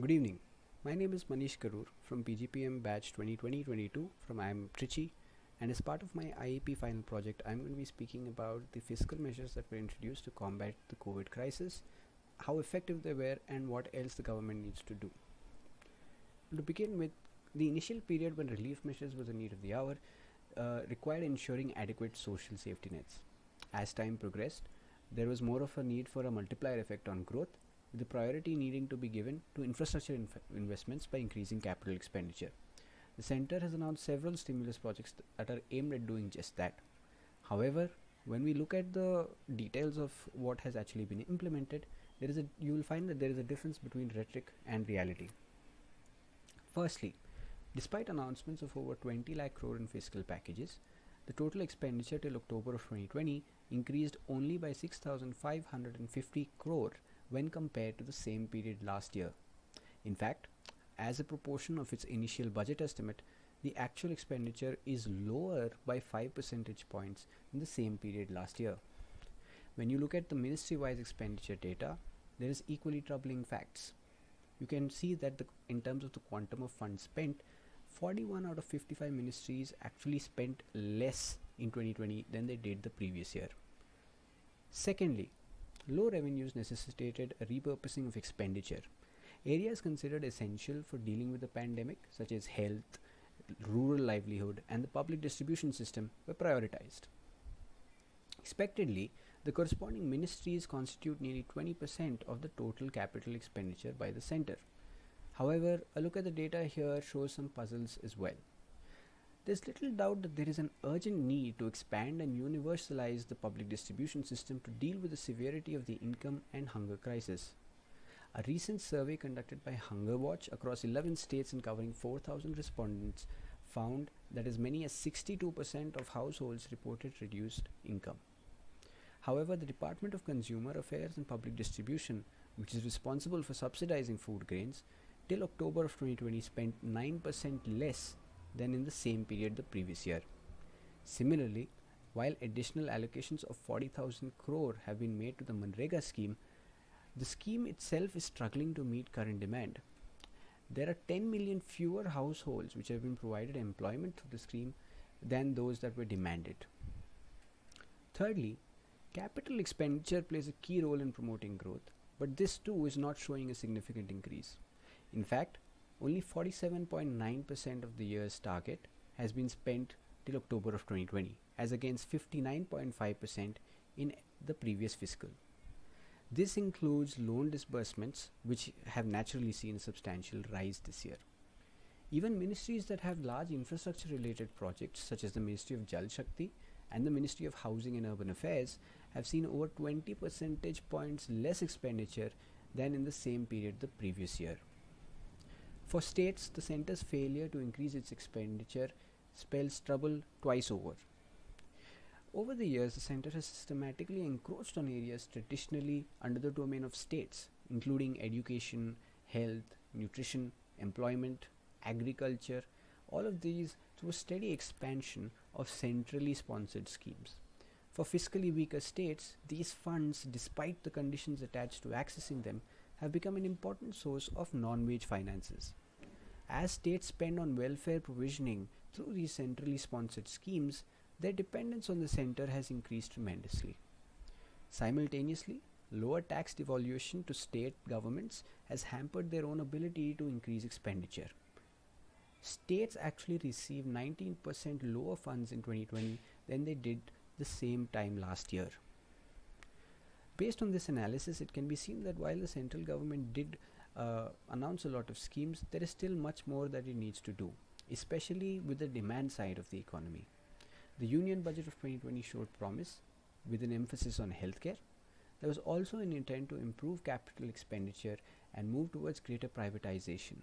Good evening. My name is Manish Karoor from PGPM batch 2020-22 from IIM Trichy, and as part of my IEP final project, I'm going to be speaking about the fiscal measures that were introduced to combat the COVID crisis, how effective they were, and what else the government needs to do. To begin with, the initial period when relief measures was the need of the hour required ensuring adequate social safety nets. As time progressed, there was more of a need for a multiplier effect on growth, with the priority needing to be given to infrastructure investments by increasing capital expenditure. The centre has announced several stimulus projects that are aimed at doing just that. However, when we look at the details of what has actually been implemented, you will find that there is a difference between rhetoric and reality. Firstly, despite announcements of over 20 lakh crore in fiscal packages, the total expenditure till October of 2020 increased only by 6,550 crore when compared to the same period last year. In fact, as a proportion of its initial budget estimate, the actual expenditure is lower by 5 percentage points in the same period last year. When you look at the ministry-wise expenditure data, there is equally troubling facts. You can see that in terms of the quantum of funds spent, 41 out of 55 ministries actually spent less in 2020 than they did the previous year. Secondly, low revenues necessitated a repurposing of expenditure. Areas considered essential for dealing with the pandemic, such as health, rural livelihood, and the public distribution system, were prioritized. Expectedly, the corresponding ministries constitute nearly 20% of the total capital expenditure by the centre. However, a look at the data here shows some puzzles as well. There's little doubt that there is an urgent need to expand and universalize the public distribution system to deal with the severity of the income and hunger crisis. A recent survey conducted by Hunger Watch across 11 states and covering 4,000 respondents found that as many as 62% of households reported reduced income. However, the Department of Consumer Affairs and Public Distribution, which is responsible for subsidizing food grains, till October of 2020 spent 9% less than in the same period the previous year. Similarly, while additional allocations of 40,000 crore have been made to the Manrega scheme, the scheme itself is struggling to meet current demand. There are 10 million fewer households which have been provided employment through the scheme than those that were demanded. Thirdly, capital expenditure plays a key role in promoting growth, but this too is not showing a significant increase. In fact, only 47.9% of the year's target has been spent till October of 2020, as against 59.5% in the previous fiscal. This includes loan disbursements, which have naturally seen a substantial rise this year. Even ministries that have large infrastructure related projects, such as the Ministry of Jal Shakti and the Ministry of Housing and Urban Affairs, have seen over 20 percentage points less expenditure than in the same period the previous year. For states, the centre's failure to increase its expenditure spells trouble twice over. Over the years, the centre has systematically encroached on areas traditionally under the domain of states, including education, health, nutrition, employment, agriculture, all of these through a steady expansion of centrally sponsored schemes. For fiscally weaker states, these funds, despite the conditions attached to accessing them, have become an important source of non-wage finances. As states spend on welfare provisioning through these centrally sponsored schemes, their dependence on the centre has increased tremendously. Simultaneously, lower tax devolution to state governments has hampered their own ability to increase expenditure. States actually received 19% lower funds in 2020 than they did the same time last year. Based on this analysis, it can be seen that while the central government did announce a lot of schemes, there is still much more that it needs to do, especially with the demand side of the economy. The Union Budget of 2020 showed promise, with an emphasis on healthcare. There was also an intent to improve capital expenditure and move towards greater privatization.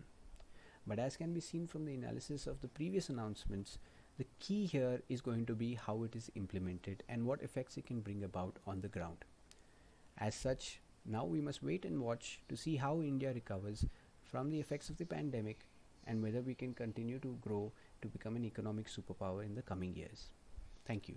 But as can be seen from the analysis of the previous announcements, the key here is going to be how it is implemented and what effects it can bring about on the ground. As such, now we must wait and watch to see how India recovers from the effects of the pandemic and whether we can continue to grow to become an economic superpower in the coming years. Thank you.